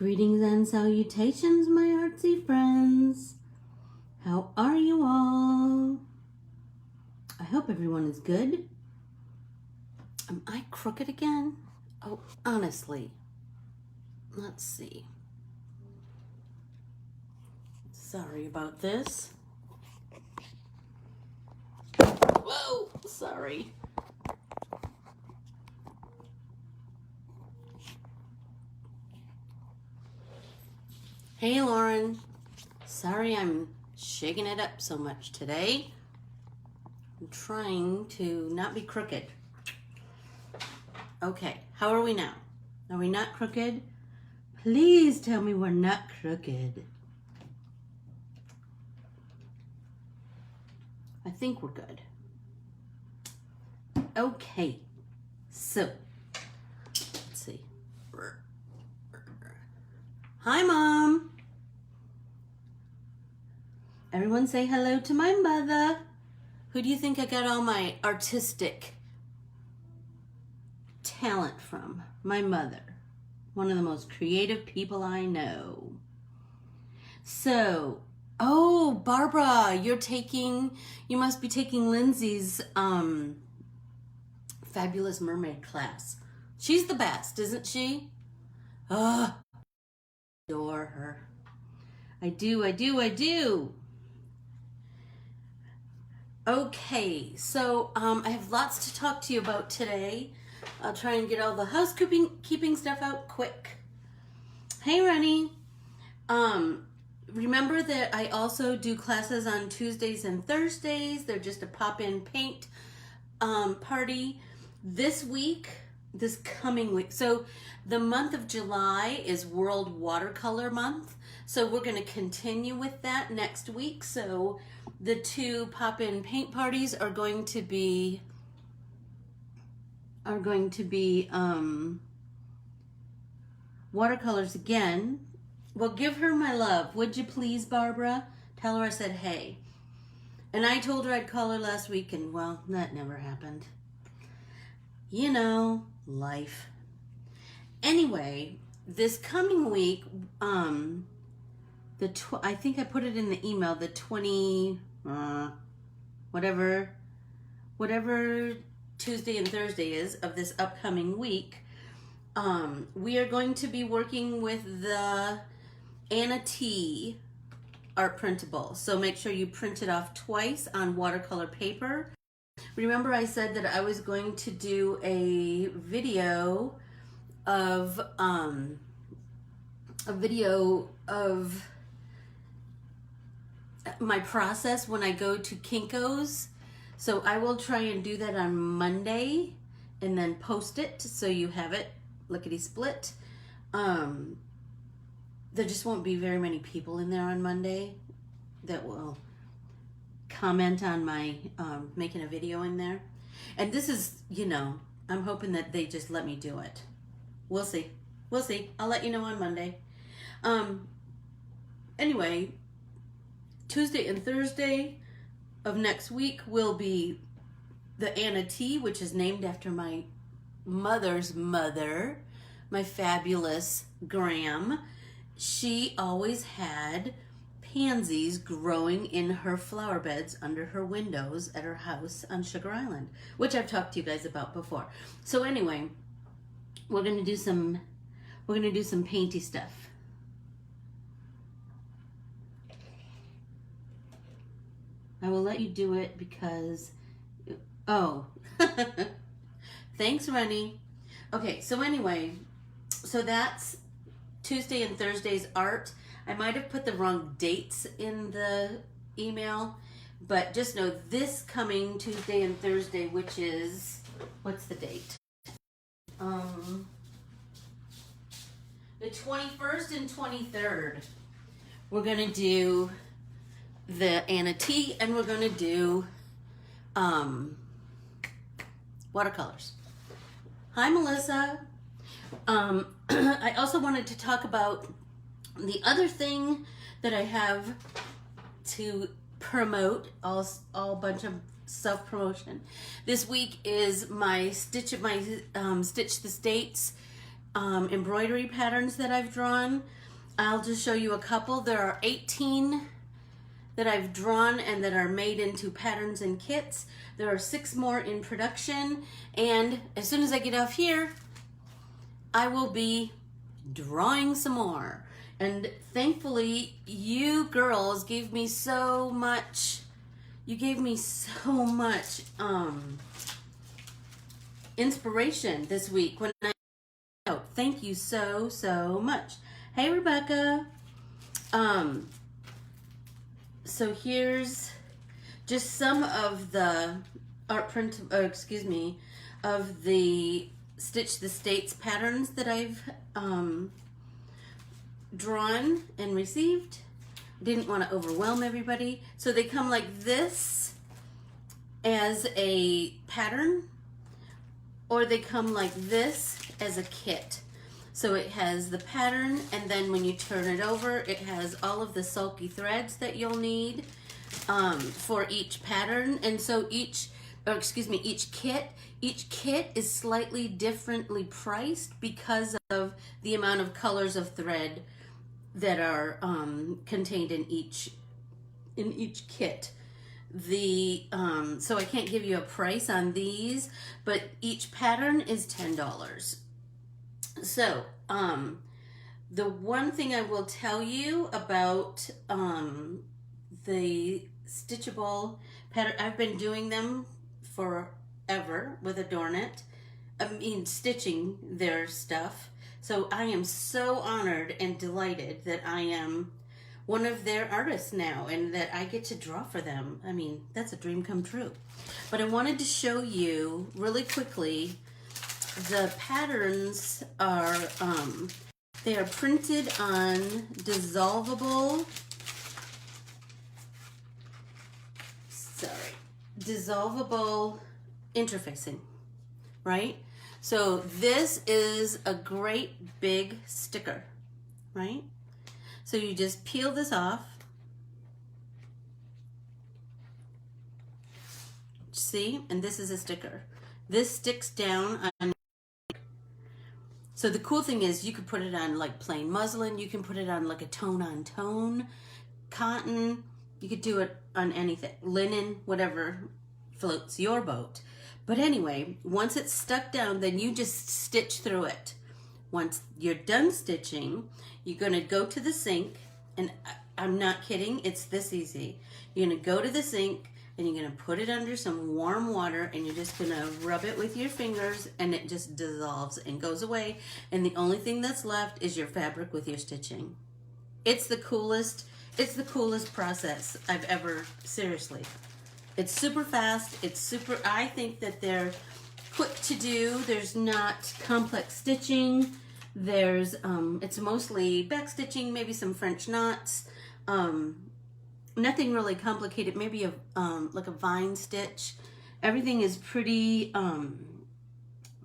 Greetings and salutations, my artsy friends. How are you all? I hope everyone is good. Am I crooked again? Oh, honestly. Let's see. Sorry about this. Whoa, sorry. Hey, Lauren. Sorry I'm shaking it up so much today. I'm trying to not be crooked. Okay, how are we now? Are we not crooked? Please tell me we're not crooked. I think we're good. Okay, so let's see. Hi, Mom. Everyone say hello to my mother. Who do you think I got all my artistic talent from? My mother. One of the most creative people I know. So, oh, Barbara, you must be taking Lindsay's Fabulous Mermaid class. She's the best, isn't she? Oh, adore her. I do. Okay, so I have lots to talk to you about today. I'll try and get all the housekeeping stuff out quick. Hey, Rennie. Remember that I also do classes on Tuesdays and Thursdays. They're just a pop-in paint party. This coming week. So the month of July is World Watercolor Month. So we're going to continue with that next week. So the two pop-in paint parties are going to be watercolors again. Well, give her my love, would you please, Barbara? Tell her I said hey. And I told her I'd call her last week, and well, that never happened. You know, life. Anyway, this coming week, I think I put it in the email, the 20, whatever Tuesday and Thursday is of this upcoming week, we are going to be working with the Anna T art printable. So make sure you print it off twice on watercolor paper. Remember I said that I was going to do a video of my process when I go to Kinko's. So I will try and do that on Monday and then post it so you have it lickety split. There just won't be very many people in there on Monday that will comment on my making a video in there. And this is, I'm hoping that they just let me do it. We'll see. I'll let you know on Monday. Anyway, Tuesday and Thursday of next week will be the Anna T, which is named after my mother's mother, my fabulous Gram. She always had pansies growing in her flower beds under her windows at her house on Sugar Island, which I've talked to you guys about before. So anyway, we're gonna do some painty stuff. I will let you do it because, oh, thanks, Rennie. Okay, so anyway, so that's Tuesday and Thursday's art. I might have put the wrong dates in the email, but just know this coming Tuesday and Thursday, which is, what's the date? The 21st and 23rd. We're gonna do the Anna T, and we're gonna do watercolors. Hi, Melissa. I also wanted to talk about the other thing that I have to promote, all bunch of self-promotion. This week is my Stitch the States embroidery patterns that I've drawn. I'll just show you a couple. There are 18 that I've drawn and that are made into patterns and kits. There are 6 more in production, and as soon as I get off here, I will be drawing some more. And thankfully, you girls gave me so much, inspiration this week when I thank you so much. Hey Rebecca. So here's just some of the art print, of the Stitch the States patterns that I've drawn and received. Didn't want to overwhelm everybody. So they come like this as a pattern, or they come like this as a kit. So it has the pattern, and then when you turn it over, it has all of the sulky threads that you'll need for each pattern. And so each kit is slightly differently priced because of the amount of colors of thread that are contained in each kit. So I can't give you a price on these, but each pattern is $10. So, the one thing I will tell you about the stitchable pattern, I've been doing them forever with Adornit. Stitching their stuff. So I am so honored and delighted that I am one of their artists now and that I get to draw for them. I mean, that's a dream come true. But I wanted to show you really quickly. The patterns are, they are printed on dissolvable interfacing, right? So this is a great big sticker, right? So you just peel this off. See? And this is a sticker. This sticks down on. So the cool thing is you could put it on like plain muslin, you can put it on like a tone-on-tone, cotton, you could do it on anything, linen, whatever floats your boat. But anyway, once it's stuck down, then you just stitch through it. Once you're done stitching, you're gonna go to the sink, and I'm not kidding, it's this easy. You're gonna go to the sink, and you're gonna put it under some warm water, and you're just gonna rub it with your fingers, and it just dissolves and goes away. And the only thing that's left is your fabric with your stitching. It's the coolest process I've ever, seriously. It's super fast, I think that they're quick to do. There's not complex stitching. There's, it's mostly back stitching, maybe some French knots. Nothing really complicated, maybe like a vine stitch. Everything is pretty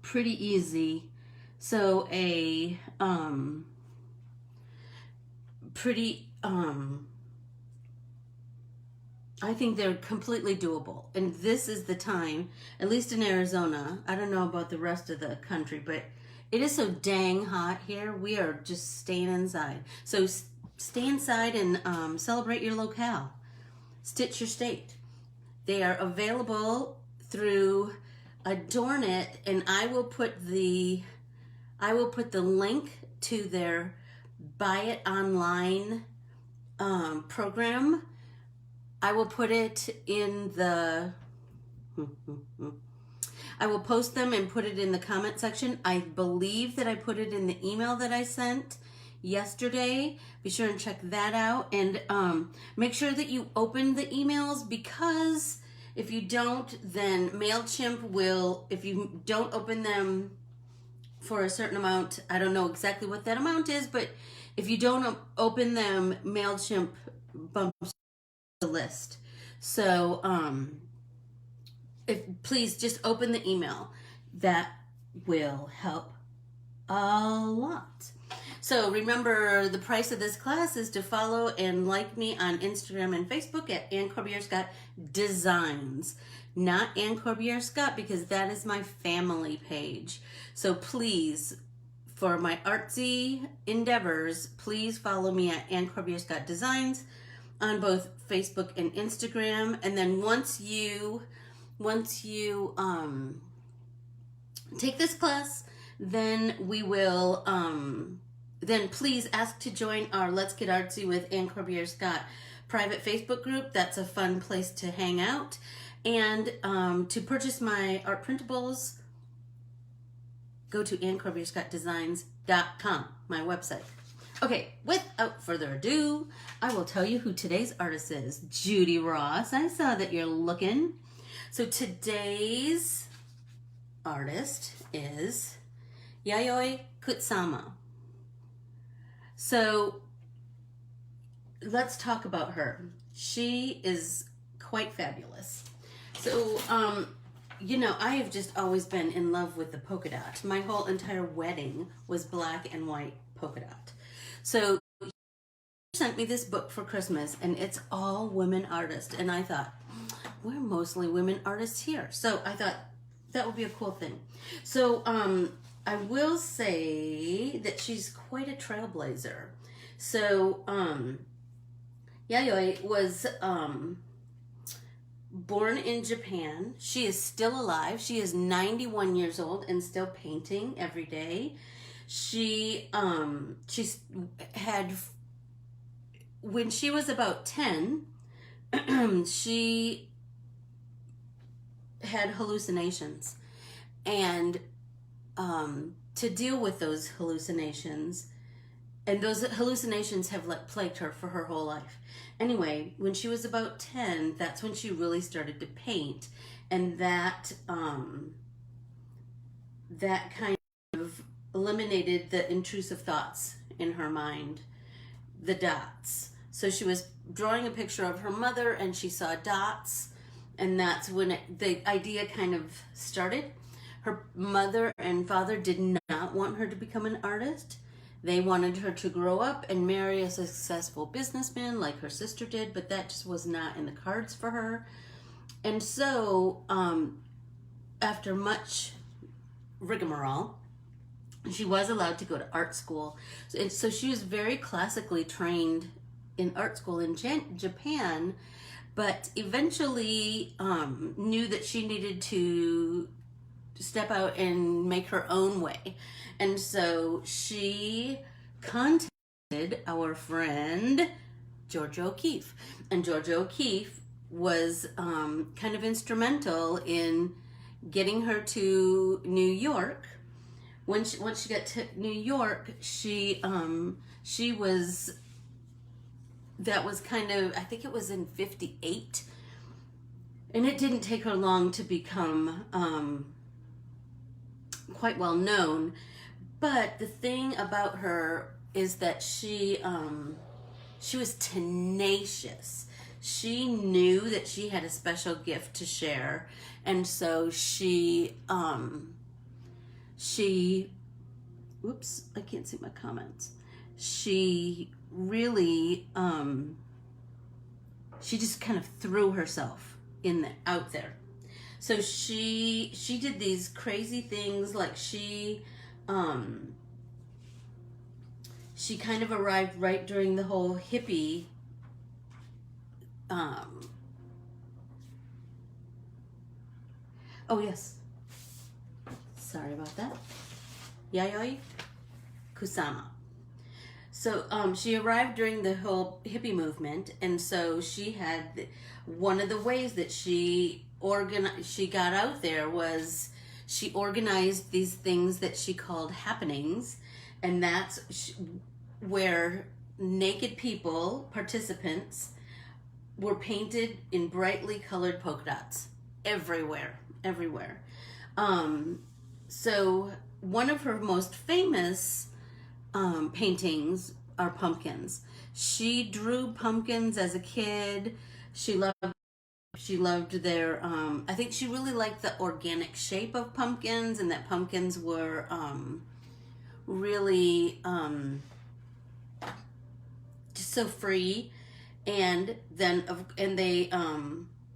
easy. So I think they're completely doable. And this is the time, at least in Arizona, I don't know about the rest of the country, but it is so dang hot here. We are just staying inside. So stay inside and celebrate your locale. Stitch your state. They are available through Adornit, and I will put the link to their Buy It Online program. I will put it in the I will post them and put it in the comment section. I believe that I put it in the email that I sent yesterday. Be sure and check that out, and make sure that you open the emails, because if you don't, then MailChimp will, if you don't open them for a certain amount, I don't know exactly what that amount is, but if you don't open them, MailChimp bumps the list. So please just open the email. That will help a lot. So remember, the price of this class is to follow and like me on Instagram and Facebook at Corbiere-Scott Designs. Not Corbiere-Scott, because that is my family page. So please for my artsy endeavors, please follow me at Corbiere-Scott Designs on both Facebook and Instagram. And then once you take this class, then we will then please ask to join our Let's Get Artsy with Corbiere-Scott private Facebook group. That's a fun place to hang out. And to purchase my art printables, go to Corbiere-Scott-Designs.com, my website. Okay, without further ado, I will tell you who today's artist is. Judy Ross. I saw that you're looking. So today's artist is Yayoi Kusama. So let's talk about her. She is quite fabulous. So, you know, I have just always been in love with the polka dot. My whole entire wedding was black and white polka dot. So she sent me this book for Christmas, and it's all women artists. And I thought, we're mostly women artists here. So I thought that would be a cool thing. So I will say that she's quite a trailblazer. So Yayoi was born in Japan. She is still alive. She is 91 years old and still painting every day. She's had, when she was about 10, she had hallucinations, and to deal with those hallucinations, and those hallucinations have like plagued her for her whole life. Anyway, when she was about 10, that's when she really started to paint, and that that kind of eliminated the intrusive thoughts in her mind, the dots. So she was drawing a picture of her mother, and she saw dots, and that's when the idea kind of started. Her mother and father did not want her to become an artist. They wanted her to grow up and marry a successful businessman like her sister did, but that just was not in the cards for her. And so, after much rigmarole, she was allowed to go to art school. And so she was very classically trained in art school in Japan, but eventually knew that she needed to step out and make her own way. And so she contacted our friend Georgia O'Keeffe. And Georgia O'Keeffe was kind of instrumental in getting her to New York. Once she got to New York, that was kind of, I think it was in 58. And it didn't take her long to become quite well known. But the thing about her is that she was tenacious. She knew that she had a special gift to share, and so she oops, I can't see my comments. She really she just kind of threw herself out there. So she did these crazy things, like she kind of arrived right during the whole hippie oh yes, sorry about that. Yayoi Kusama. So she arrived during the whole hippie movement, and so she had, one of the ways that she got out there was she organized these things that she called happenings, and that's where naked people, participants, were painted in brightly colored polka dots everywhere. So one of her most famous paintings are pumpkins. She drew pumpkins as a kid. She loved their, I think she really liked the organic shape of pumpkins, and that pumpkins were really just so free. And then,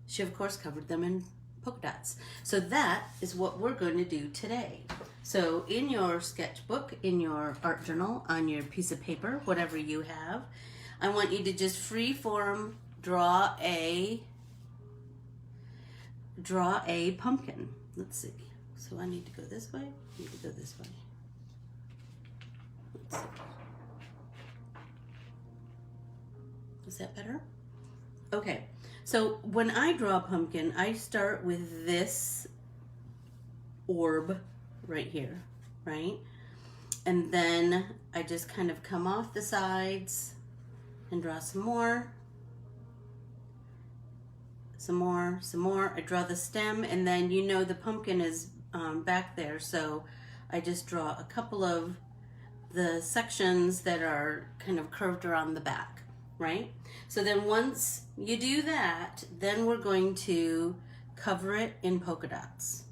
she of course covered them in polka dots. So that is what we're going to do today. So in your sketchbook, in your art journal, on your piece of paper, whatever you have, I want you to just free form draw a pumpkin. Let's see. So I need to go this way. I need to go this way. Let's see. Is that better? Okay. So when I draw a pumpkin, I start with this orb right here, right? And then I just kind of come off the sides and draw some more. Some more. I draw the stem, and then you know the pumpkin is back there, so I just draw a couple of the sections that are kind of curved around the back, right? So then once you do that, then we're going to cover it in polka dots.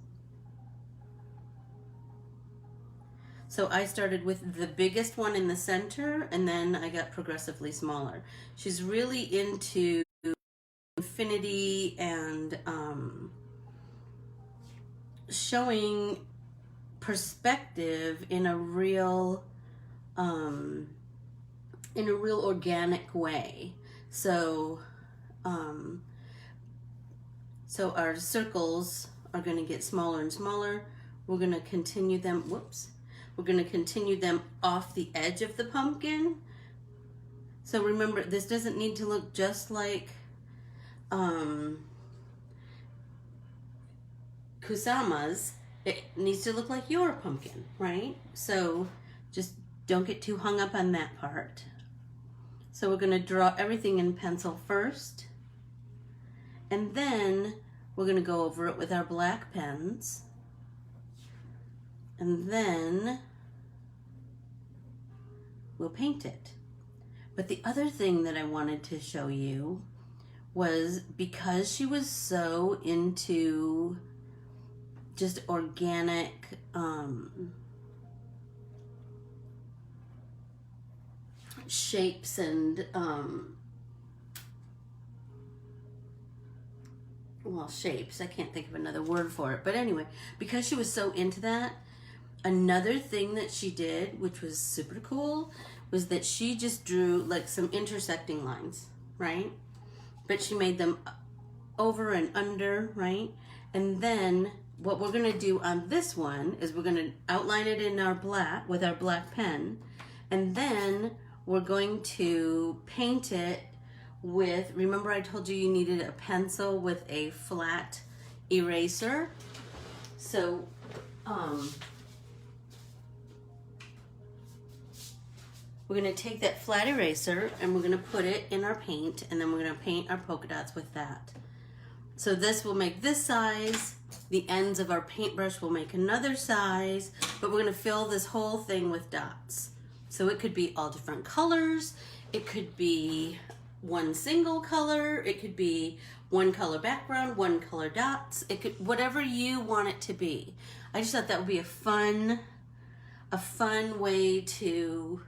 So I started with the biggest one in the center, and then I got progressively smaller. She's really into infinity and showing perspective in a real organic way. So so our circles are going to get smaller and smaller. We're going to continue them. We're going to continue them off the edge of the pumpkin. So remember, this doesn't need to look just like Kusama's. It needs to look like your pumpkin, right? So just don't get too hung up on that part. So we're going to draw everything in pencil first, and then we're going to go over it with our black pens, and then we'll paint it. But the other thing that I wanted to show you was, because she was so into just organic shapes and shapes, I can't think of another word for it, but anyway, because she was so into that, another thing that she did, which was super cool, was that she just drew like some intersecting lines, right? But she made them over and under, right? And then what we're gonna do on this one is we're gonna outline it in our black, with our black pen, and then we're going to paint it with, remember I told you you needed a pencil with a flat eraser? So, we're going to take that flat eraser and we're going to put it in our paint, and then we're going to paint our polka dots with that. So this will make this size, the ends of our paintbrush will make another size, but we're going to fill this whole thing with dots. So it could be all different colors, it could be one single color, it could be one color background, one color dots, it could, whatever you want it to be. I just thought that would be a fun way to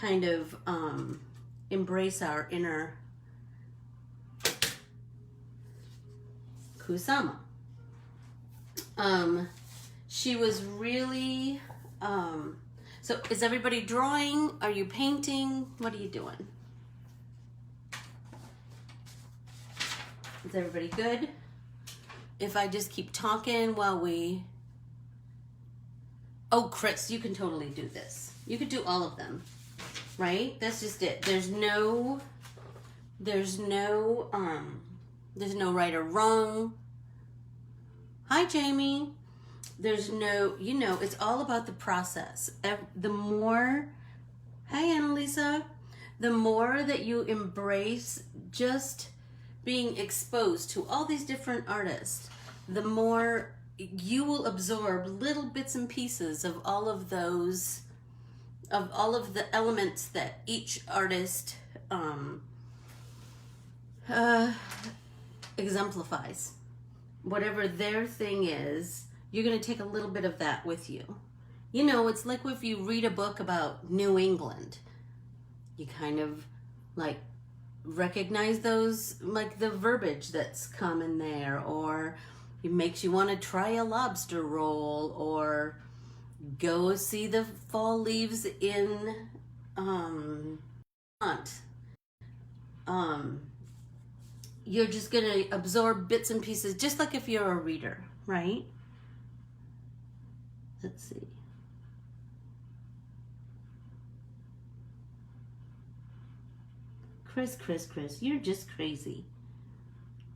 kind of embrace our inner Kusama. She was really, so is everybody drawing? Are you painting? What are you doing? Is everybody good? If I just keep talking while we... Oh, Chris, you can totally do this. You could do all of them. Right? That's just it. There's no right or wrong. Hi, Jamie. There's no, it's all about the process. The more, hi, Annalisa, the more that you embrace just being exposed to all these different artists, the more you will absorb little bits and pieces of all of those, of all of the elements that each artist exemplifies. Whatever their thing is, you're going to take a little bit of that with you. It's like if you read a book about New England, you kind of like recognize those, like the verbiage that's common there, or It makes you want to try a lobster roll or go see the fall leaves in Vermont. You're just going to absorb bits and pieces, just like if you're a reader, right? Let's see. Chris, you're just crazy.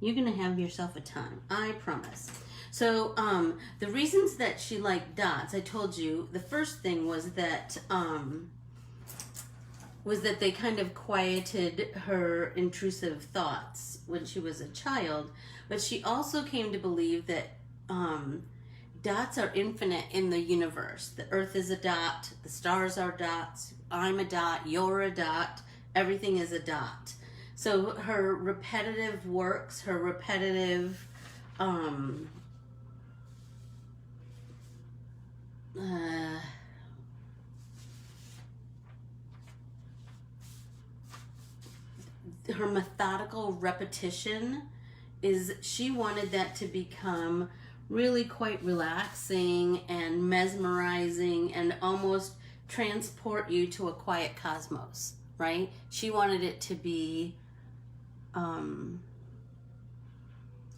You're going to have yourself a time, I promise. So, the reasons that she liked dots, I told you, the first thing was that they kind of quieted her intrusive thoughts when she was a child. But she also came to believe that dots are infinite in the universe. The earth is a dot, the stars are dots, I'm a dot, you're a dot, everything is a dot. So her repetitive works, her repetitive her methodical repetition is, she wanted that to become really quite relaxing and mesmerizing and almost transport you to a quiet cosmos, right? She wanted it to be,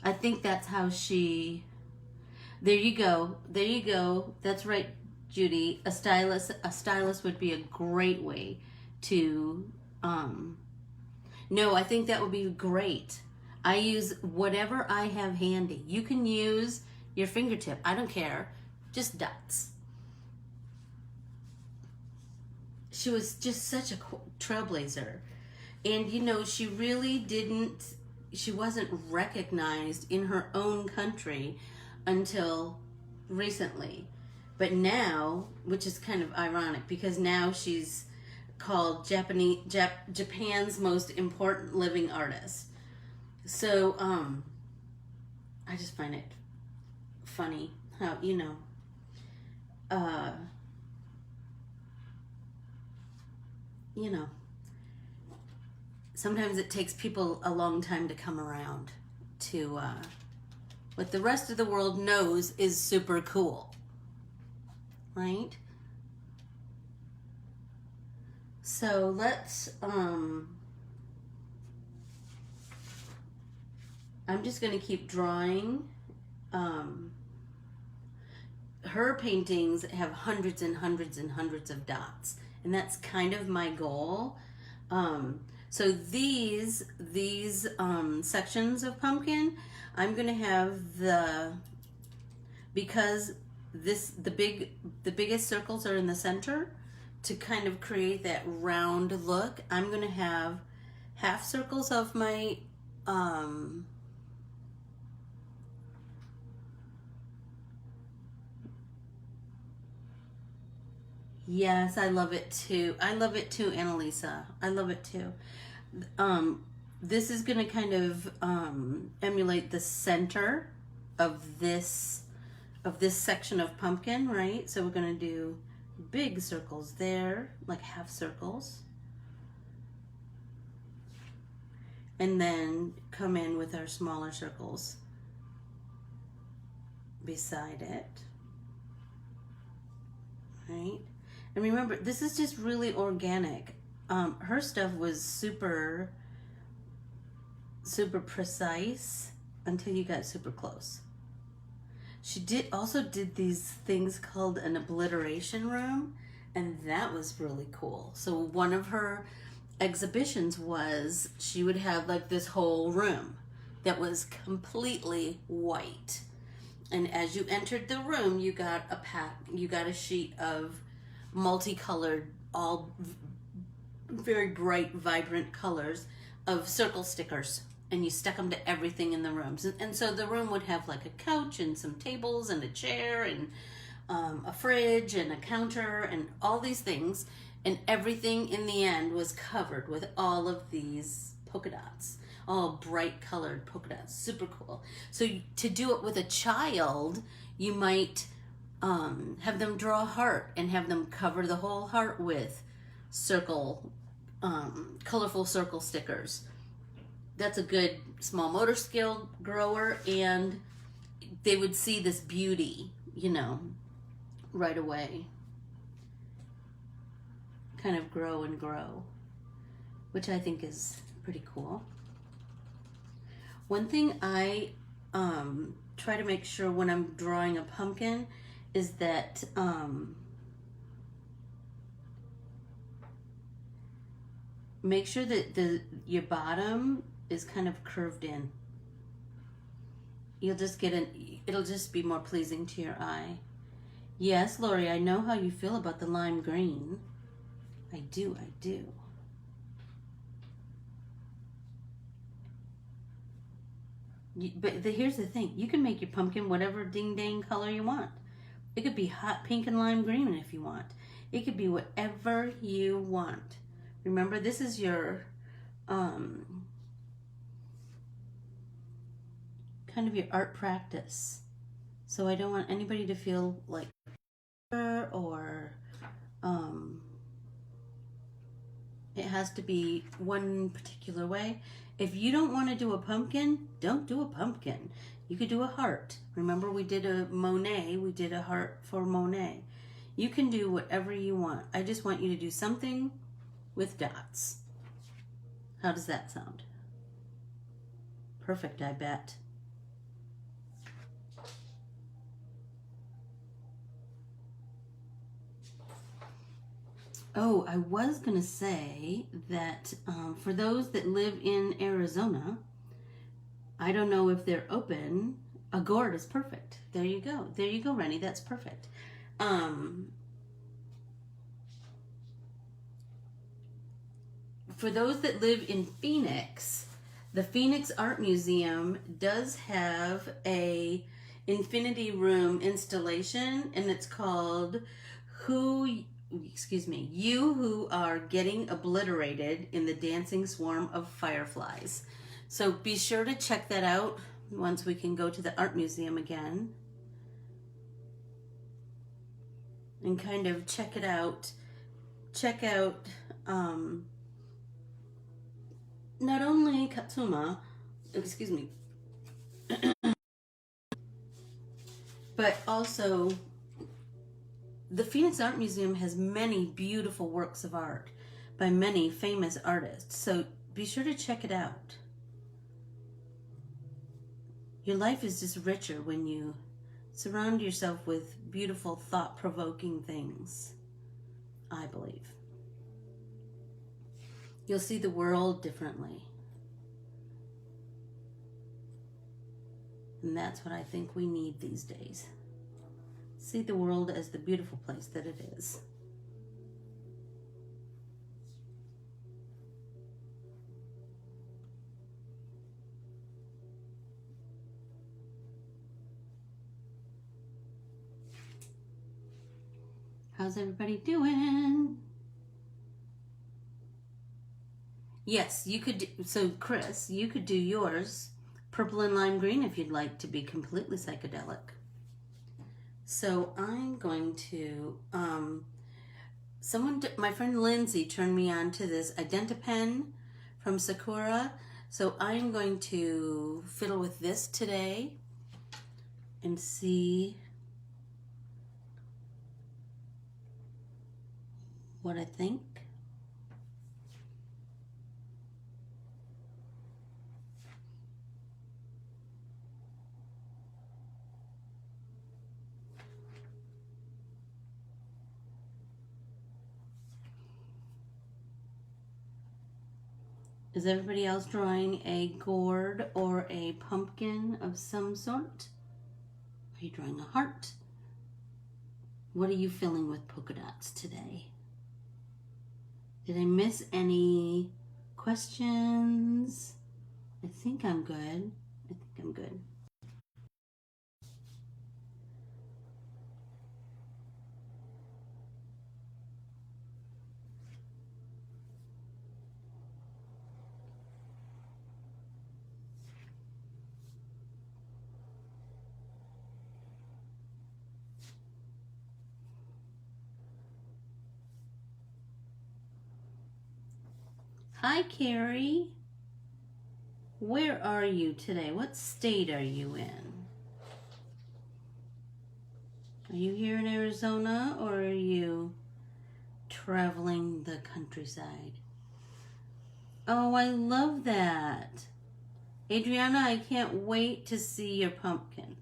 I think that's how she, there you go, that's right, Judy. A stylus would be a great way to, no, I think that would be great. I use whatever I have handy. You can use your fingertip, I don't care, just dots. She was just such a trailblazer. And you know, she wasn't recognized in her own country until recently. But now, which is kind of ironic, because now she's called Japan's most important living artist. So, I just find it funny how, you know, sometimes it takes people a long time to come around to what the rest of the world knows is super cool, right? So let's, I'm just going to keep drawing. Her paintings have hundreds and hundreds and hundreds of dots, and that's kind of my goal. So these sections of pumpkin, I'm going to have because the biggest circles are in the center, to kind of create that round look. I'm going to have half circles of my yes, I love it too. I love it too, Annalisa. I love it too. This is going to kind of emulate the center of this section of pumpkin, right? So we're going to do big circles there, like half circles. And then come in with our smaller circles beside it, right? And remember, this is just really organic. Her stuff was super precise until you got super close. She also did these things called an obliteration room, and that was really cool. So one of her exhibitions was she would have like this whole room that was completely white. And as you entered the room, you got a sheet of multicolored, all very bright, vibrant colors of circle stickers, and you stuck them to everything in the rooms. And so the room would have like a couch and some tables and a chair and a fridge and a counter and all these things, and everything in the end was covered with all of these polka dots, all bright colored polka dots. Super cool. So to do it with a child, you might have them draw a heart and have them cover the whole heart with colorful circle stickers. That's a good small motor skill grower, and they would see this beauty, you know, right away. Kind of grow and grow, which I think is pretty cool. One thing I try to make sure when I'm drawing a pumpkin is that make sure that your bottom is kind of curved in. You'll just get it'll just be more pleasing to your eye. Yes, Lori, I know how you feel about the lime green. I do. But here's the thing. You can make your pumpkin whatever ding-dang color you want. It could be hot pink and lime green if you want. It could be whatever you want. Remember, this is your kind of your art practice. So I don't want anybody to feel like or it has to be one particular way. If you don't want to do a pumpkin, don't do a pumpkin. You could do a heart. Remember, we did a Monet. We did a heart for Monet. You can do whatever you want. I just want you to do something with dots. How does that sound? Perfect, I bet. Oh, I was going to say that for those that live in Arizona, I don't know if they're open. A gourd is perfect. There you go. There you go, Rennie. That's perfect. For those that live in Phoenix, the Phoenix Art Museum does have a infinity room installation, and it's called You Who Are Getting Obliterated in the Dancing Swarm of Fireflies. So be sure to check that out once we can go to the art museum again. And kind of check it out. Check out not only Kusama, but also the Phoenix Art Museum has many beautiful works of art by many famous artists. So be sure to check it out. Your life is just richer when you surround yourself with beautiful, thought-provoking things, I believe. You'll see the world differently. And that's what I think we need these days. See the world as the beautiful place that it is. How's everybody doing? Yes, you could do, so Chris, you could do yours purple and lime green if you'd like to be completely psychedelic. So I'm going to, my friend Lindsay turned me on to this IdentiPen from Sakura. So I'm going to fiddle with this today and see what I think. Is everybody else drawing a gourd or a pumpkin of some sort? Are you drawing a heart? What are you filling with polka dots today? Did I miss any questions? I think I'm good. Hi, Carrie. Where are you today? What state are you in? Are you here in Arizona or are you traveling the countryside? Oh, I love that. Adriana, I can't wait to see your pumpkin.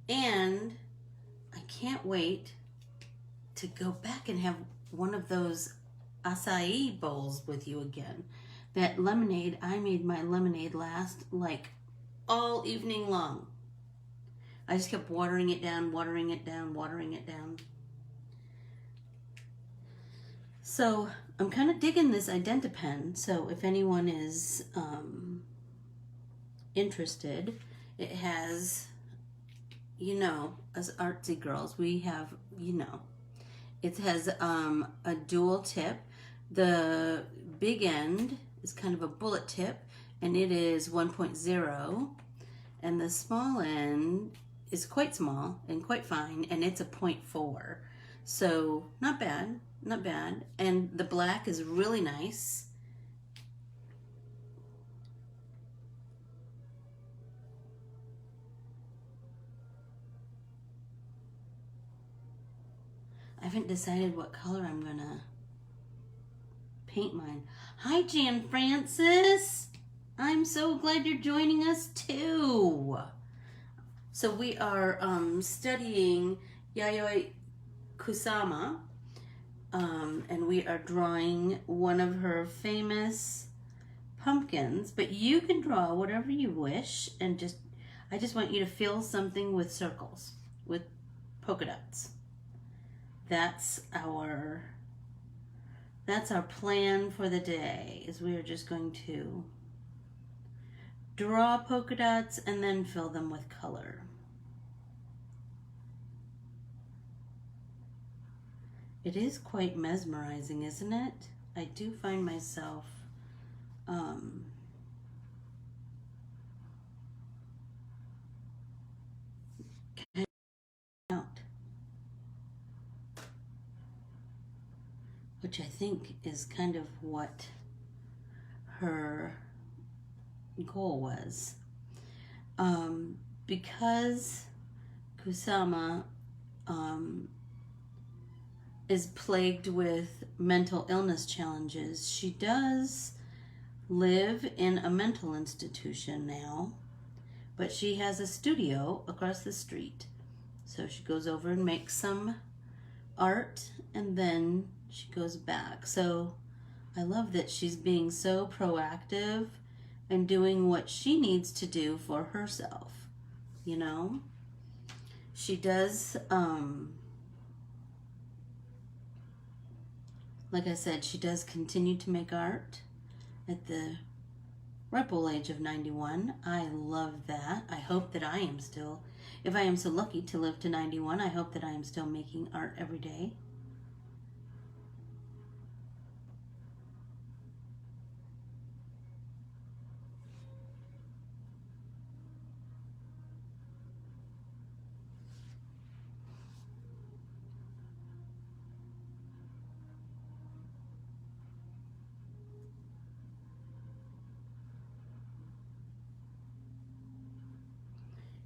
And I can't wait to go back and have one of those acai bowls with you again. That lemonade, I made my lemonade last like all evening long. I just kept watering it down, watering it down, watering it down. So I'm kind of digging this Identi-Pen. So if anyone is interested, it has, you know, as artsy girls, we have, you know, it has a dual tip. The big end is kind of a bullet tip, and it is 1.0, and the small end is quite small and quite fine, and it's a 0.4. So not bad, not bad. And the black is really nice. I haven't decided what color I'm gonna paint mine. Hi, Jan Francis. I'm so glad you're joining us too. So we are studying Yayoi Kusama, and we are drawing one of her famous pumpkins, but you can draw whatever you wish, and I just want you to fill something with circles, with polka dots. That's our plan for the day, is we are just going to draw polka dots and then fill them with color. It is quite mesmerizing, isn't it? I do find myself out, which I think is kind of what her goal was. Because Kusama is plagued with mental illness challenges, she does live in a mental institution now, but she has a studio across the street. So she goes over and makes some art, and then she goes back. So I love that she's being so proactive and doing what she needs to do for herself, you know? She does, like I said, she does continue to make art at the ripe old age of 91. I love that. I hope that I am still, if I am so lucky to live to 91, I hope that I am still making art every day.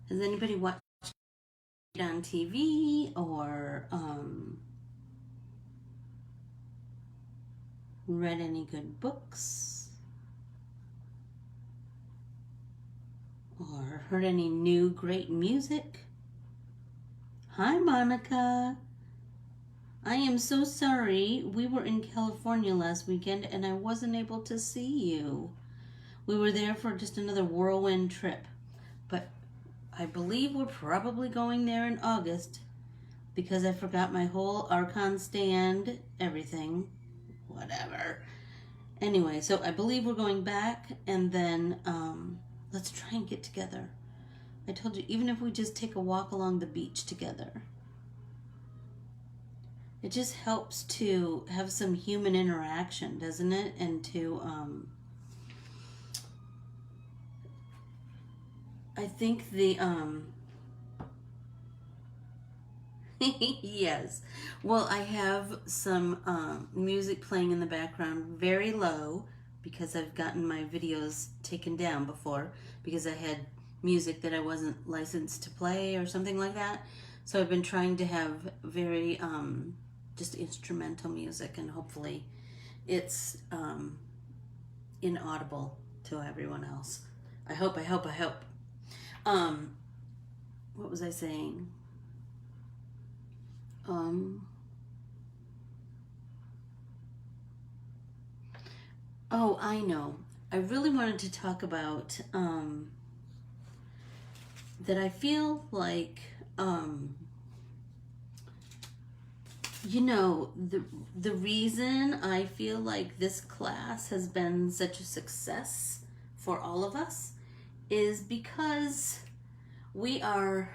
Has anybody watched it on TV or read any good books or heard any new great music? Hi, Monica. I am so sorry. We were in California last weekend and I wasn't able to see you. We were there for just another whirlwind trip, but I believe we're probably going there in August because I forgot my whole Archon stand, everything, whatever. Anyway, so I believe we're going back, and then let's try and get together. I told you, even if we just take a walk along the beach together, it just helps to have some human interaction, doesn't it? And to I think the yes. Well, I have some music playing in the background very low because I've gotten my videos taken down before because I had music that I wasn't licensed to play or something like that. So I've been trying to have very just instrumental music, and hopefully it's inaudible to everyone else. I hope. What was I saying? Oh, I know. I really wanted to talk about that I feel like, the reason I feel like this class has been such a success for all of us is because we are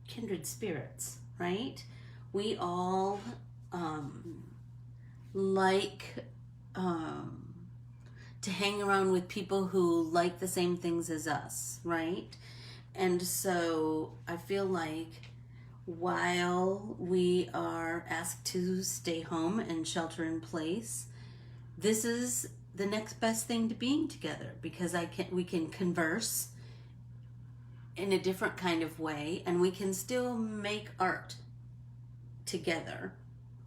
kindred spirits, right? We all like to hang around with people who like the same things as us, right? And so I feel like while we are asked to stay home and shelter in place, this is the next best thing to being together, because we can converse in a different kind of way, and we can still make art together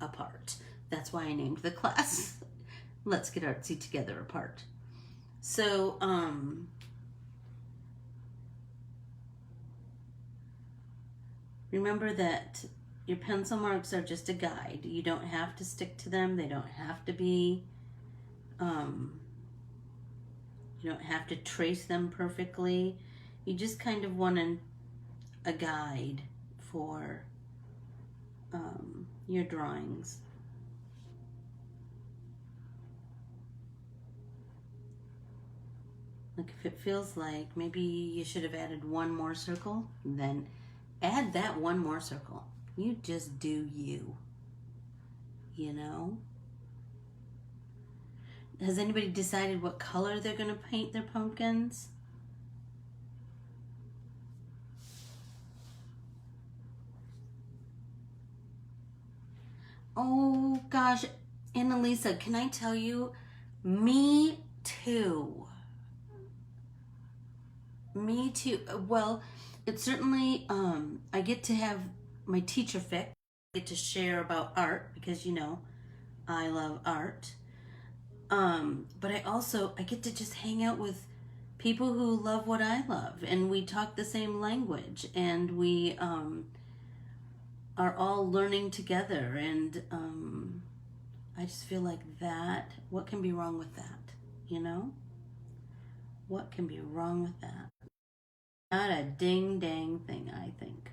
apart. That's why I named the class Let's Get Artsy Together Apart. So remember that your pencil marks are just a guide. You don't have to stick to them. They don't have to be you don't have to trace them perfectly. You just kind of want a guide for your drawings. Like if it feels like maybe you should have added one more circle, then add that one more circle. You just do you. You know? Has anybody decided what color they're going to paint their pumpkins? Oh gosh, Annalisa, can I tell you? Me too. Me too. Well, it's certainly, I get to have my teacher fic. I get to share about art because, I love art. But I get to just hang out with people who love what I love, and we talk the same language, and we are all learning together, and I just feel like what can be wrong with that, What can be wrong with that? Not a ding dang thing, I think.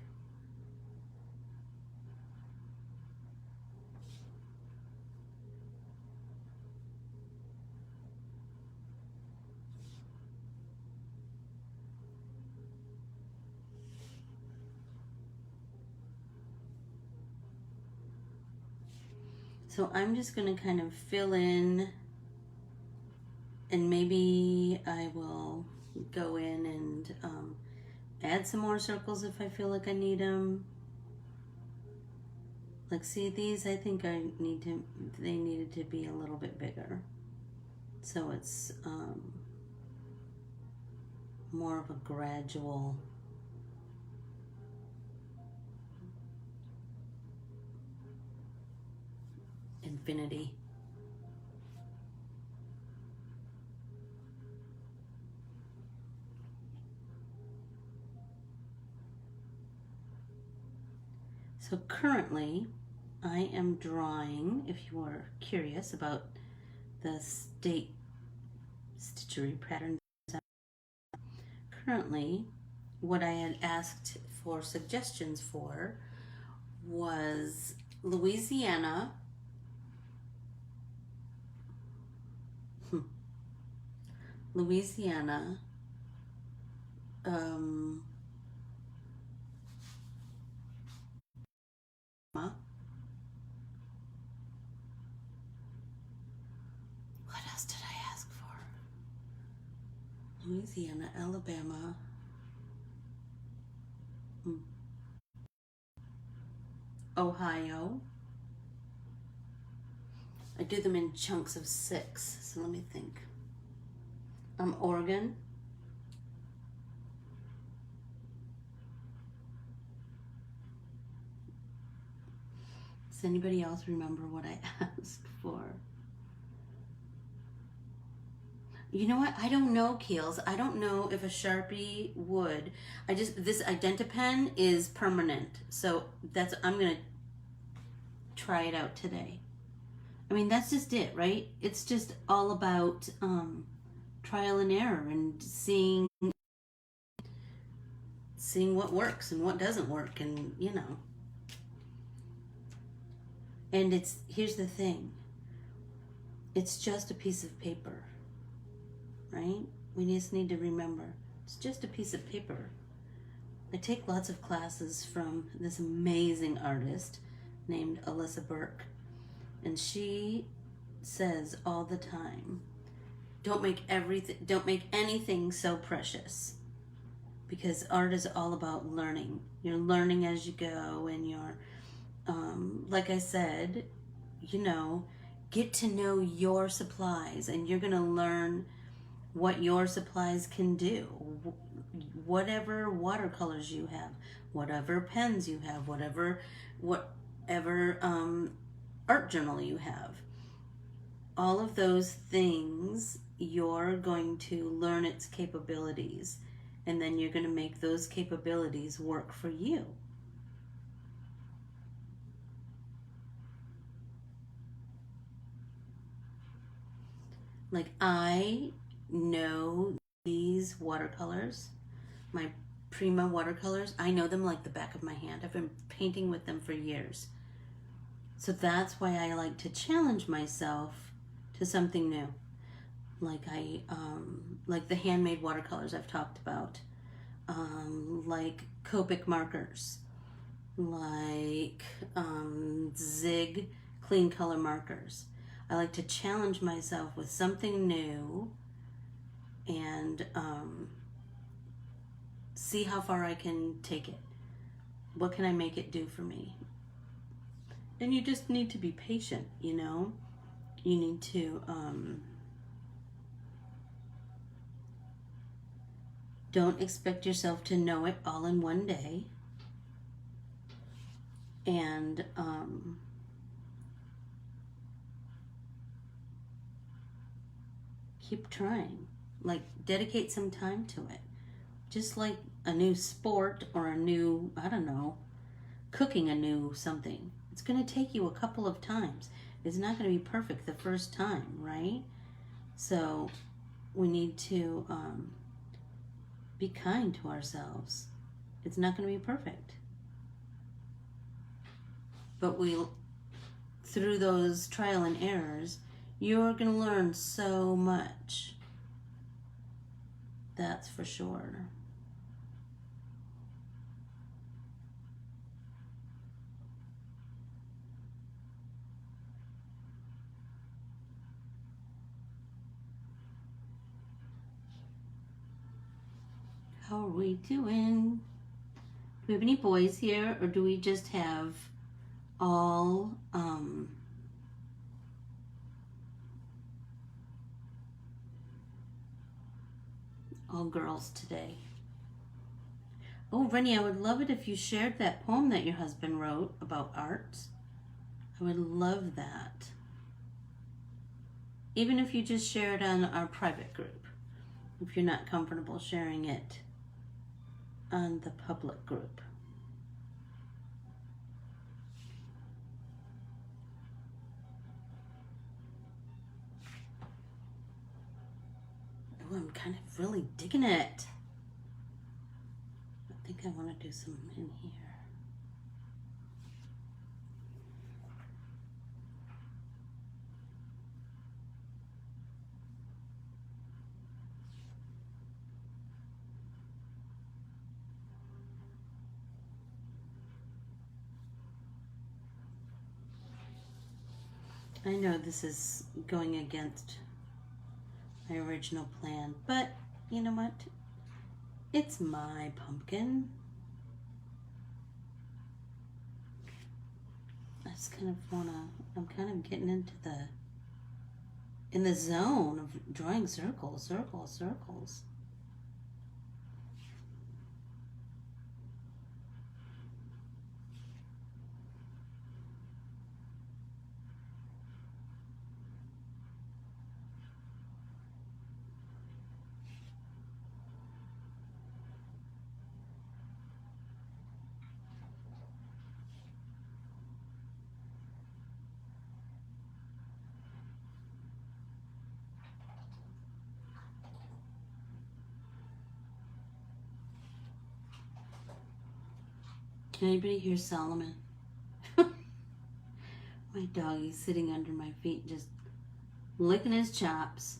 So I'm just going to kind of fill in, and maybe I will go in and add some more circles if I feel like I need them. Like, see, these I think they needed to be a little bit bigger. So it's more of a gradual infinity. So currently, I am drawing, if you are curious about the state stitchery pattern. Currently, what I had asked for suggestions for was Louisiana, Louisiana, what else did I ask for? Louisiana, Alabama, Ohio. I do them in chunks of 6, so let me think. Oregon, Does anybody else remember what I asked for? You know what? I don't know, Keels. I don't know if a Sharpie would. This IdentiPen is permanent. So I'm going to try it out today. I mean, that's just it, right? It's just all about trial and error and seeing what works and what doesn't work, and And here's the thing. It's just a piece of paper, right? We just need to remember, it's just a piece of paper. I take lots of classes from this amazing artist named Alyssa Burke, and she says all the time, don't make anything so precious, because art is all about learning. You're learning as you go, and you're like I said, get to know your supplies, and you're going to learn what your supplies can do. Whatever watercolors you have, whatever pens you have, whatever art journal you have, all of those things, you're going to learn its capabilities, and then you're going to make those capabilities work for you. Like, I know these watercolors, my Prima watercolors, I know them like the back of my hand. I've been painting with them for years. So that's why I like to challenge myself to something new. Like like the handmade watercolors I've talked about, like Copic markers, like Zig clean color markers. I like to challenge myself with something new and see how far I can take it. What can I make it do for me? And you just need to be patient, You need to don't expect yourself to know it all in one day. And keep trying. Like, dedicate some time to it. Just like a new sport or a new, I don't know, cooking a new something. It's going to take you a couple of times. It's not going to be perfect the first time, right? So we need to be kind to ourselves. It's not going to be perfect. But through those trial and errors, you're going to learn so much. That's for sure. How are we doing? Do we have any boys here, or do we just have all girls today? Oh, Rennie, I would love it if you shared that poem that your husband wrote about art. I would love that. Even if you just share it on our private group, if you're not comfortable sharing it on the public group. Oh, I'm kind of really digging it. I think I want to do some in here. I know this is going against my original plan, but you know what? It's my pumpkin. I just kind of I'm kind of getting into in the zone of drawing circles, circles, circles. Can anybody hear Solomon? My doggy's sitting under my feet just licking his chops.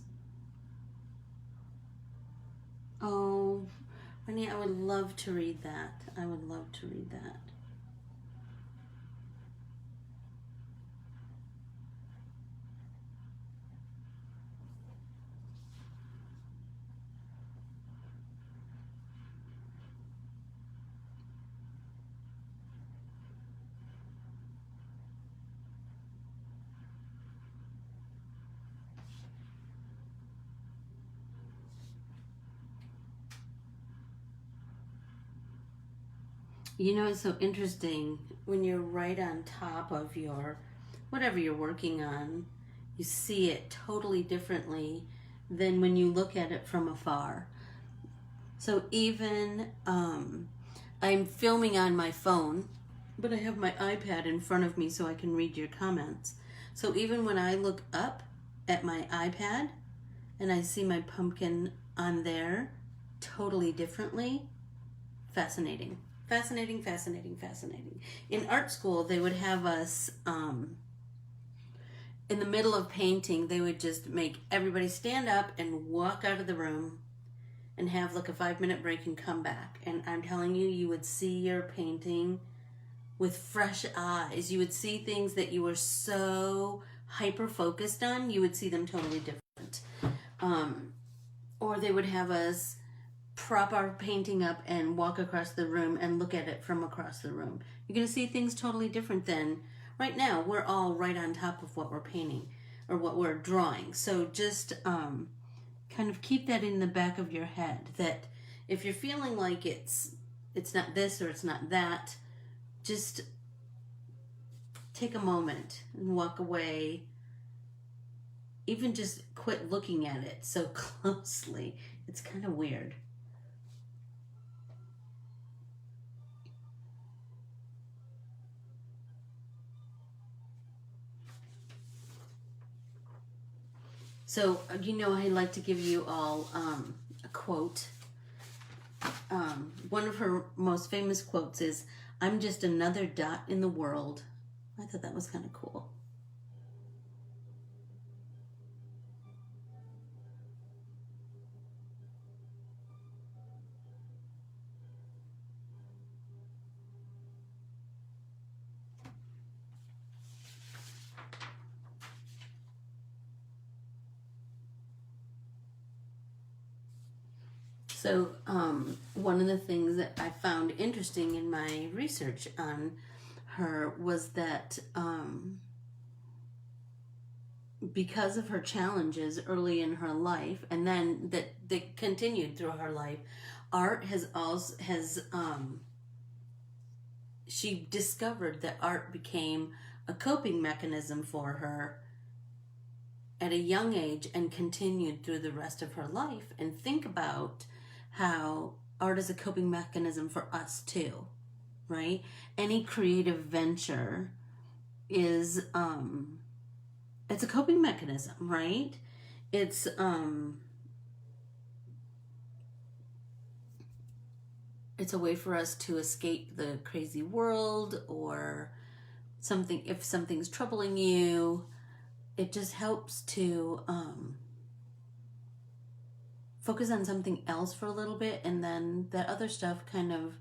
Oh, Renee, I would love to read that. I would love to read that. You know, it's so interesting when you're right on top of your, whatever you're working on, you see it totally differently than when you look at it from afar. So even, I'm filming on my phone, but I have my iPad in front of me so I can read your comments. So even when I look up at my iPad and I see my pumpkin on there totally differently, fascinating. Fascinating, fascinating, fascinating. In art school, they would have us, in the middle of painting, they would just make everybody stand up and walk out of the room and have like a 5-minute break and come back. And I'm telling you, you would see your painting with fresh eyes. You would see things that you were so hyper-focused on, you would see them totally different. Or they would have us prop our painting up and walk across the room and look at it from across the room. You're going to see things totally different than right now. We're all right on top of what we're painting or what we're drawing. So just kind of keep that in the back of your head, that if you're feeling like it's not this or it's not that, just take a moment and walk away. Even just quit looking at it so closely. It's kind of weird. So, you know, I like to give you all a quote. One of her most famous quotes is, "I'm just another dot in the world." I thought that was kind of cool. So, one of the things that I found interesting in my research on her was that because of her challenges early in her life, and then that continued through her life, art she discovered that art became a coping mechanism for her at a young age and continued through the rest of her life. And think about how art is a coping mechanism for us too, right? Any creative venture is it's a coping mechanism, right? It's a way for us to escape the crazy world, or something. If something's troubling you, it just helps to focus on something else for a little bit, and then that other stuff kind of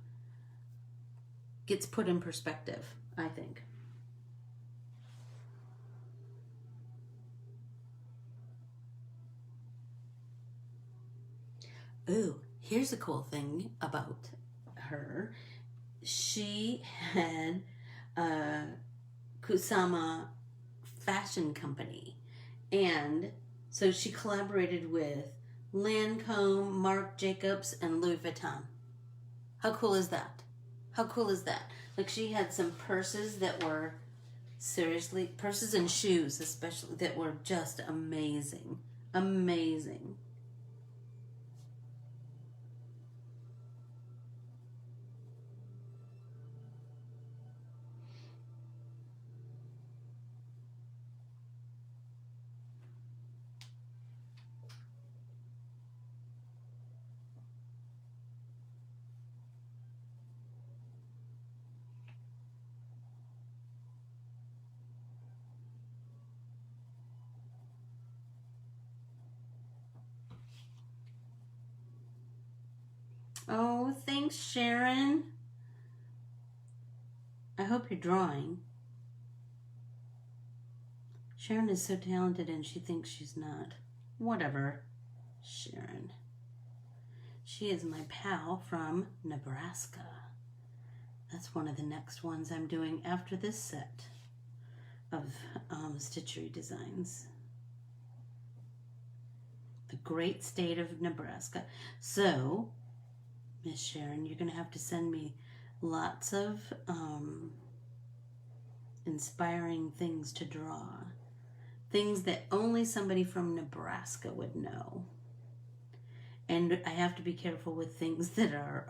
gets put in perspective, I think. Ooh, here's a cool thing about her. She had a Kusama fashion company, and so she collaborated with Lancome, Marc Jacobs, and Louis Vuitton. How cool is that? How cool is that? Like, she had some purses that were seriously, purses and shoes especially, that were just amazing. Amazing. Oh, thanks, Sharon. I hope you're drawing. Sharon is so talented and she thinks she's not. Whatever, Sharon. She is my pal from Nebraska. That's one of the next ones I'm doing after this set of stitchery designs. The great state of Nebraska. So, Miss Sharon, you're going to have to send me lots of inspiring things to draw. Things that only somebody from Nebraska would know. And I have to be careful with things that are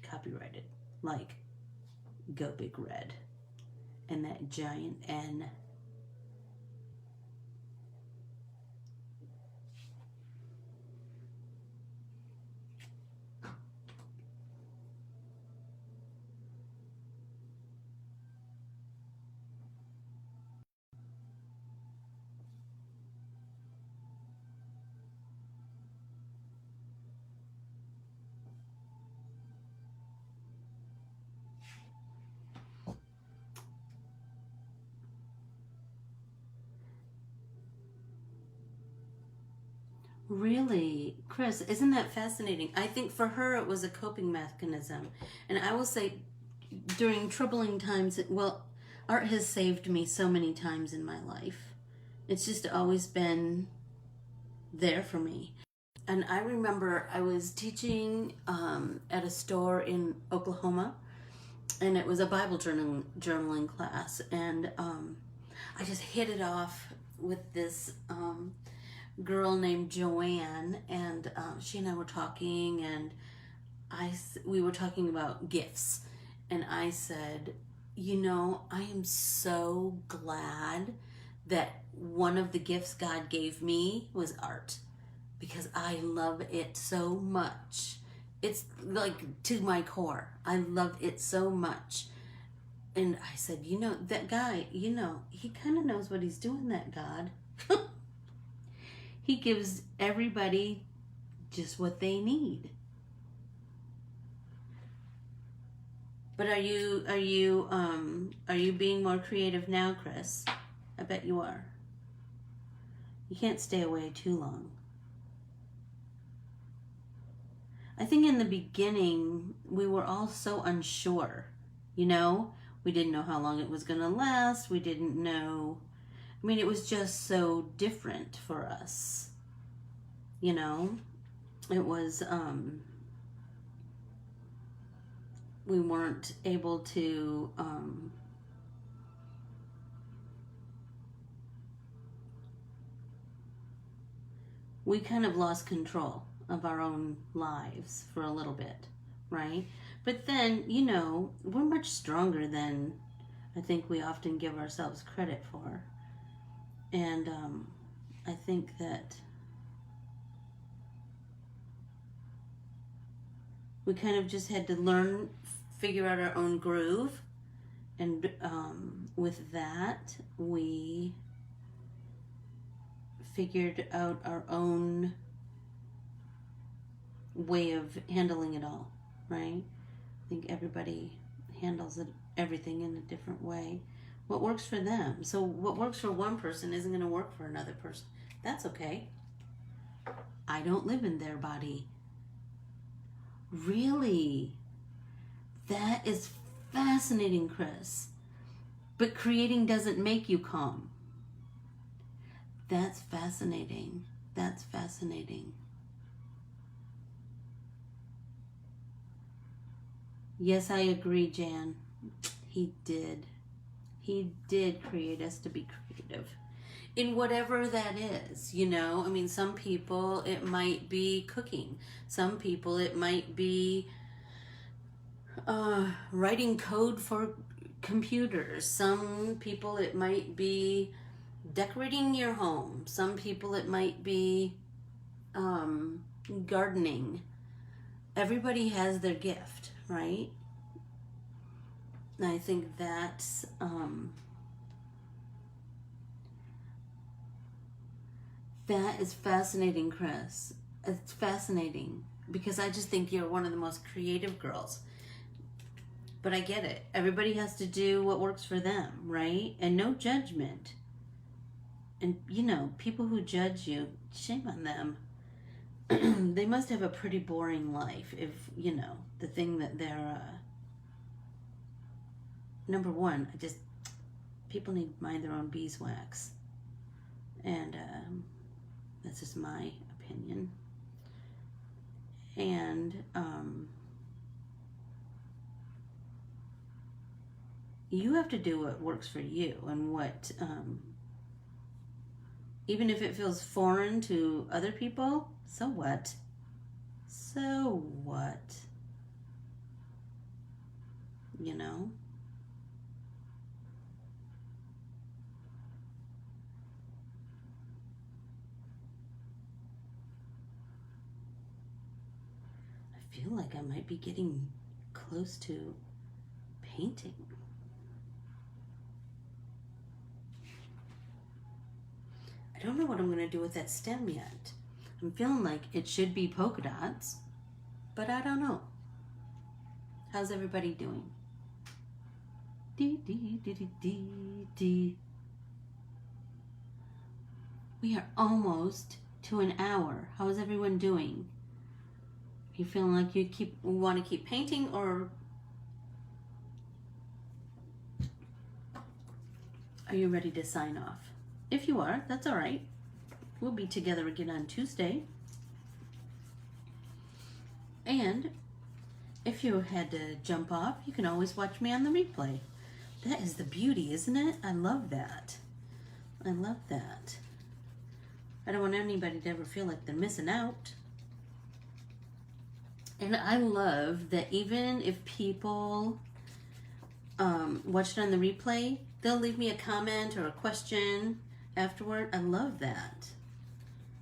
copyrighted, like Go Big Red and that giant N. Really, Chris, isn't that fascinating? I think for her it was a coping mechanism. And I will say, during troubling times, art has saved me so many times in my life. It's just always been there for me. And I remember I was teaching at a store in Oklahoma, and it was a Bible journaling class. And I just hit it off with this girl named Joanne, and she and I were talking, and we were talking about gifts, and I said, you know, I am so glad that one of the gifts God gave me was art, because I love it so much. It's like to my core. I love it so much. And I said, you know, that guy, you know, he kind of knows what he's doing, that God. He gives everybody just what they need. But are you being more creative now, Chris? I bet you are. You can't stay away too long. I think in the beginning we were all so unsure, you know? We didn't know how long it was going to last. We didn't know. I mean, it was just so different for us, you know? It was, we weren't able to, we kind of lost control of our own lives for a little bit, right? But then, you know, we're much stronger than I think we often give ourselves credit for. And I think that we kind of just had to figure out our own groove. And with that, we figured out our own way of handling it all, right? I think everybody handles everything in a different way. What works for them. So what works for one person isn't going to work for another person. That's okay. I don't live in their body. Really? That is fascinating, Chris. But creating doesn't make you calm. That's fascinating. That's fascinating. Yes, I agree, Jan. He did. He did create us to be creative. In whatever that is, you know? I mean, some people, it might be cooking. Some people, it might be writing code for computers. Some people, it might be decorating your home. Some people, it might be gardening. Everybody has their gift, right? And I think that's that is fascinating, Chris. It's fascinating. because I just think you're one of the most creative girls. But I get it. Everybody has to do what works for them, right? And no judgment. And, you know, people who judge you, shame on them. They must have a pretty boring life if, you know, the thing that they're, number one, people need to mind their own beeswax. And that's just my opinion. And you have to do what works for you, and what, even if it feels foreign to other people, so what? So what? You know? I feel like I might be getting close to painting. I don't know what I'm going to do with that stem yet. I'm feeling like it should be polka dots, but I don't know. How's everybody doing? Dee, dee, dee, dee, dee, dee. We are almost to an hour. How is everyone doing? You feeling like you want to keep painting, or are you ready to sign off? If you are, that's all right. We'll be together again on Tuesday. And if you had to jump off, you can always watch me on the replay. That is the beauty, isn't it? I love that. I love that. I don't want anybody to ever feel like they're missing out. And I love that even if people watch it on the replay, they'll leave me a comment or a question afterward. I love that.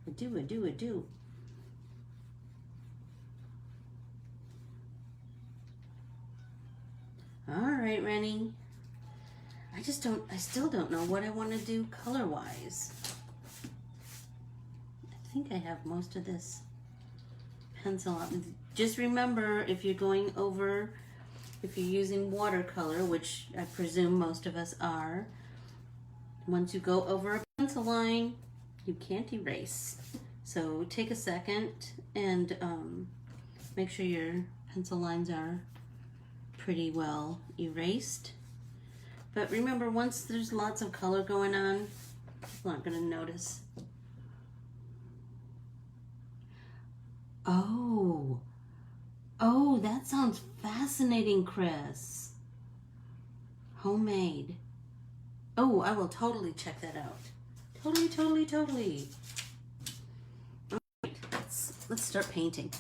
I do. All right, Rennie. I still don't know what I want to do color-wise. I think I have most of this pencil up. Just remember, if you're using watercolor, which I presume most of us are, once you go over a pencil line, you can't erase. So take a second and make sure your pencil lines are pretty well erased. But remember, once there's lots of color going on, people aren't going to notice. Oh, that sounds fascinating, Chris. Homemade. Oh, I will totally check that out. Totally. All right, let's start painting.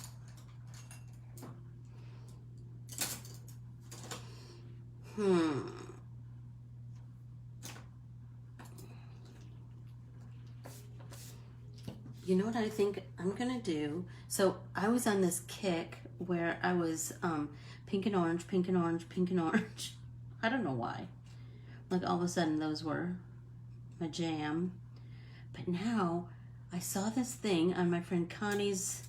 You know what I think I'm gonna do? So I was on this kick where I was pink and orange. I don't know why. Like all of a sudden those were my jam. But now I saw this thing on my friend Connie's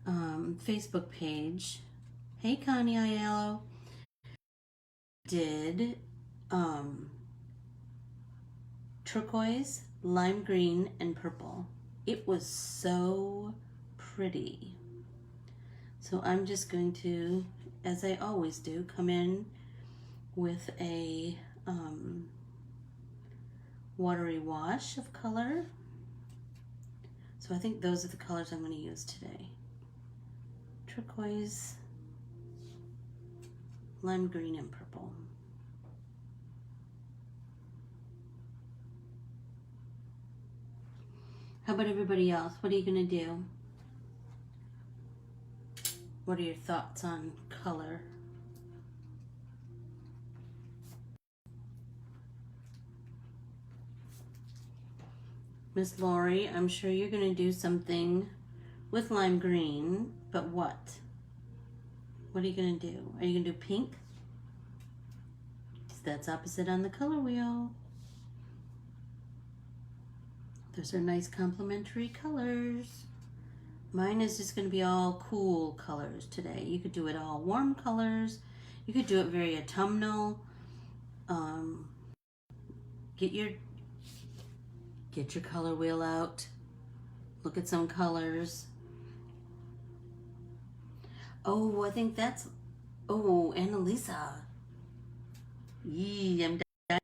Facebook page. Hey Connie Aiello. Did turquoise, lime green, and purple. It was so pretty. So I'm just going to, as I always do, come in with a watery wash of color. So I think those are the colors I'm going to use today. Turquoise, lime green, and purple. How about everybody else? What are you going to do? What are your thoughts on color? Miss Lori, I'm sure you're going to do something with lime green, but what? What are you going to do? Are you going to do pink? That's opposite on the color wheel. Those are nice complementary colors. Mine is just going to be all cool colors today. You could do it all warm colors. You could do it very autumnal. Um, get your color wheel out. Look at some colors. Oh, I think that's... Oh, Annalisa. Yee, I'm dying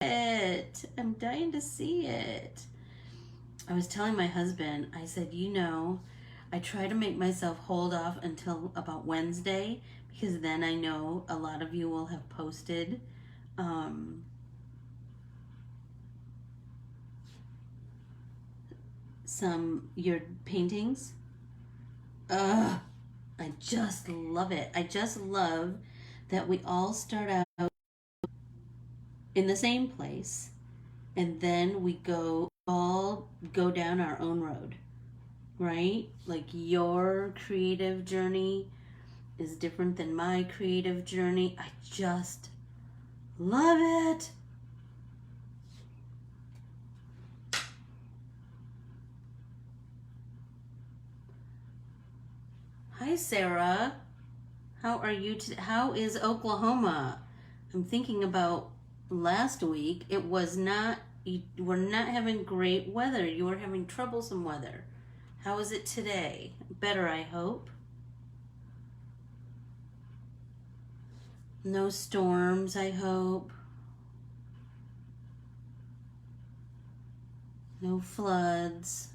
to see it. I'm dying to see it. I was telling my husband, I said, you know, I try to make myself hold off until about Wednesday because then I know a lot of you will have posted your paintings. Ugh, I just love it. I just love that we all start out in the same place and then we all go down our own road, right? Like your creative journey is different than my creative journey. I just love it. Hi, Sarah. How are you today? How is Oklahoma? I'm thinking about last week. It was not, you were not having great weather. You were having troublesome weather. How is it today? Better, I hope. No storms, I hope. No floods.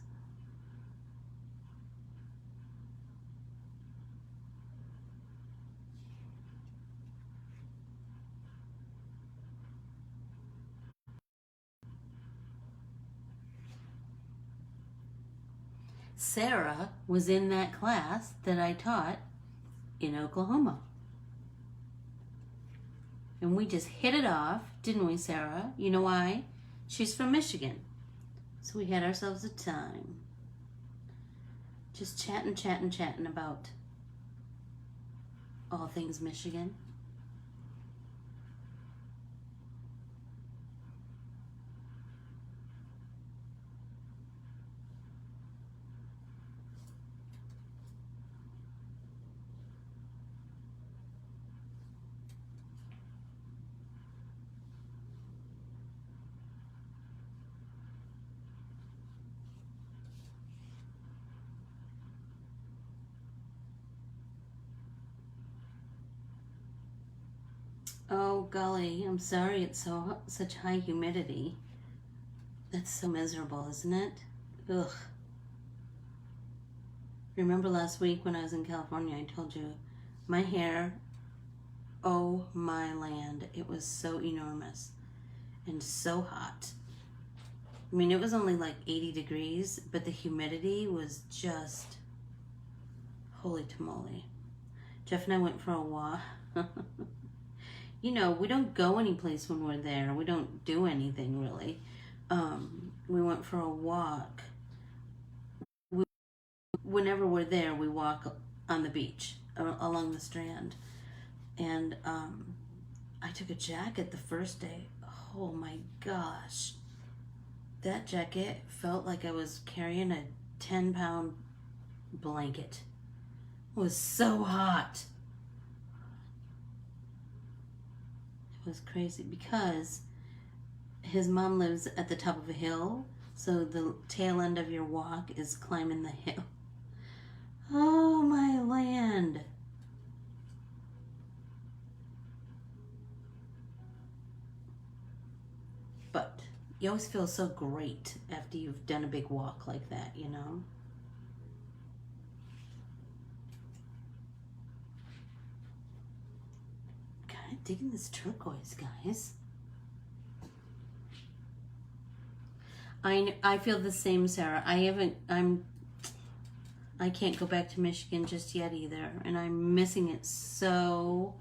Sarah was in that class that I taught in Oklahoma. And we just hit it off, didn't we, Sarah? You know why? She's from Michigan. So we had ourselves a time. Just chatting about all things Michigan. Oh golly, I'm sorry it's such high humidity. That's so miserable, isn't it? Ugh. Remember last week when I was in California, I told you my hair, oh my land, it was so enormous and so hot. I mean, it was only like 80 degrees, but the humidity was just holy tamale. Jeff and I went for a walk. You know, we don't go anyplace when we're there. We don't do anything really. We went for a walk. Whenever we're there, we walk on the beach along the Strand. And I took a jacket the first day. Oh my gosh. That jacket felt like I was carrying a 10-pound blanket. It was so hot. It was crazy because his mom lives at the top of a hill, so the tail end of your walk is climbing the hill. Oh my land. But you always feel so great after you've done a big walk like that, you know? Kind of digging this turquoise, guys. I feel the same, Sarah. I can't go back to Michigan just yet either, and I'm missing it so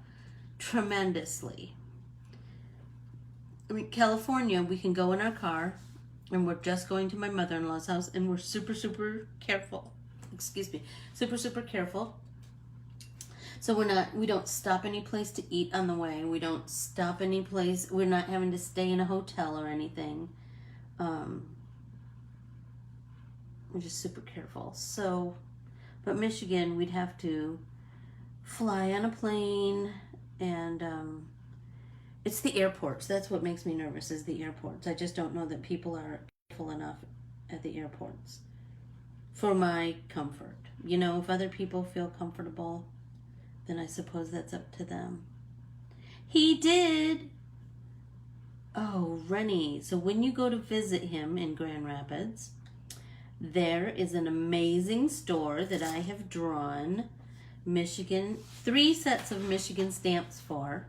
tremendously. I mean, California, we can go in our car, and we're just going to my mother-in-law's house, and we're super careful. Excuse me, super careful. So we don't stop any place to eat on the way. We don't stop any place. We're not having to stay in a hotel or anything. I'm just super careful. So, but Michigan, we'd have to fly on a plane, and it's the airports. That's what makes me nervous, is the airports. I just don't know that people are careful enough at the airports for my comfort. You know, if other people feel comfortable, then I suppose that's up to them. He did. Oh, Rennie. So when you go to visit him in Grand Rapids, there is an amazing store that I have drawn Michigan, 3 sets of Michigan stamps for,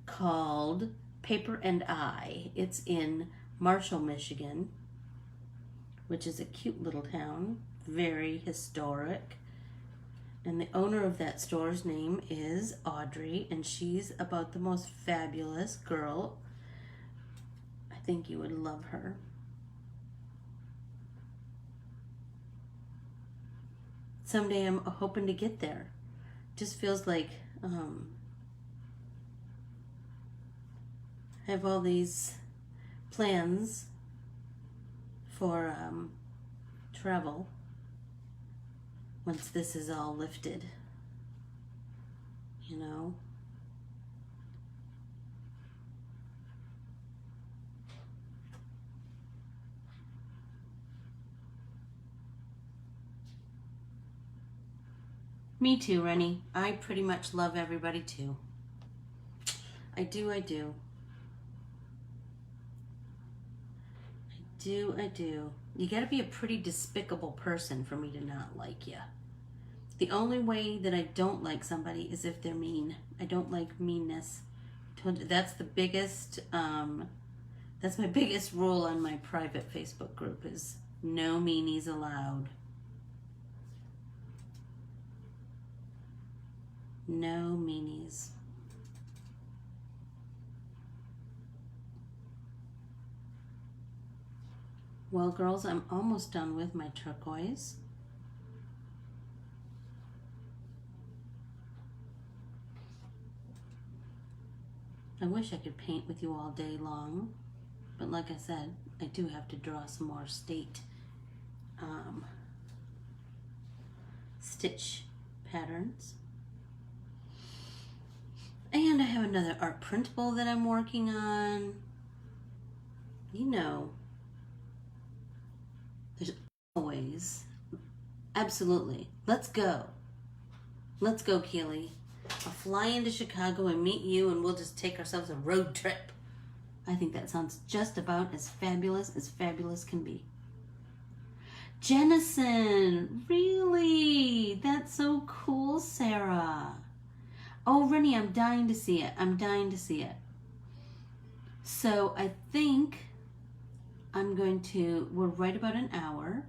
called Paper and I. It's in Marshall, Michigan, which is a cute little town, very historic. And the owner of that store's name is Audrey, and she's about the most fabulous girl. I think you would love her. Someday I'm hoping to get there. Just feels like I have all these plans for travel once this is all lifted, you know. Me too, Rennie. I pretty much love everybody too. I do. I do. You gotta be a pretty despicable person for me to not like you. The only way that I don't like somebody is if they're mean. I don't like meanness. That's the biggest, that's my biggest rule on my private Facebook group, is no meanies allowed. No meanies. Well, girls, I'm almost done with my turquoise. I wish I could paint with you all day long, but like I said, I do have to draw some more state stitch patterns. And I have another art printable that I'm working on. You know, there's always, absolutely. Let's go. Let's go, Keely. I'll fly into Chicago and meet you, and we'll just take ourselves a road trip. I think that sounds just about as fabulous can be. Jennison, really? That's so cool, Sarah. Oh, Rennie, I'm dying to see it. So I think we're right about an hour.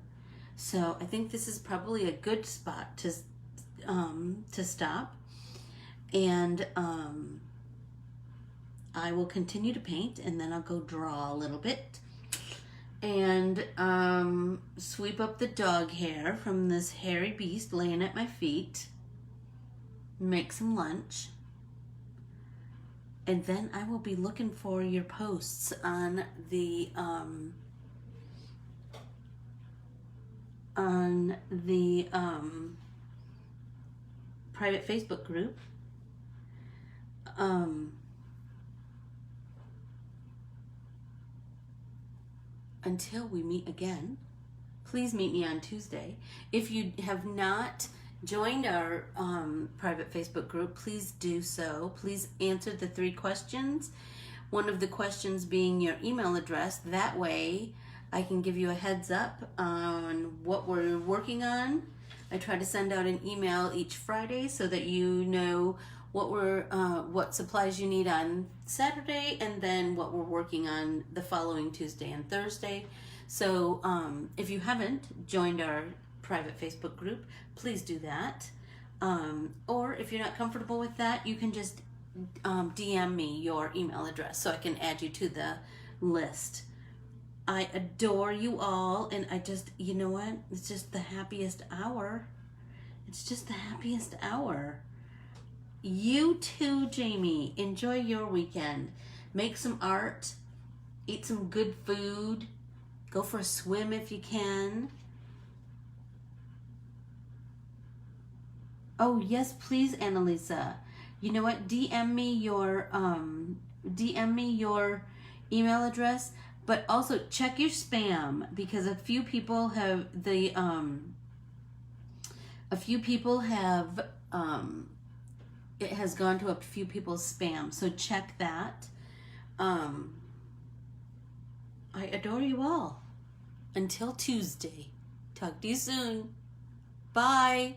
So I think this is probably a good spot to stop. And I will continue to paint, and then I'll go draw a little bit. And sweep up the dog hair from this hairy beast laying at my feet. Make some lunch, and then I will be looking for your posts on the private Facebook group. Until we meet again, please meet me on Tuesday. If you have not joined our private Facebook group, please do so. Please answer the 3 questions. One of the questions being your email address. That way I can give you a heads up on what we're working on. I try to send out an email each Friday so that you know what supplies you need on Saturday, and then what we're working on the following Tuesday and Thursday. So if you haven't joined our private Facebook group, please do that. Or if you're not comfortable with that, you can just DM me your email address so I can add you to the list. I adore you all, and you know what? It's just the happiest hour. You too, Jamie. Enjoy your weekend. Make some art. Eat some good food. Go for a swim if you can. Oh, yes, please, Annalisa. You know what? DM me your email address, but also check your spam because a few people have it has gone to a few people's spam. So check that. I adore you all. Until Tuesday. Talk to you soon. Bye.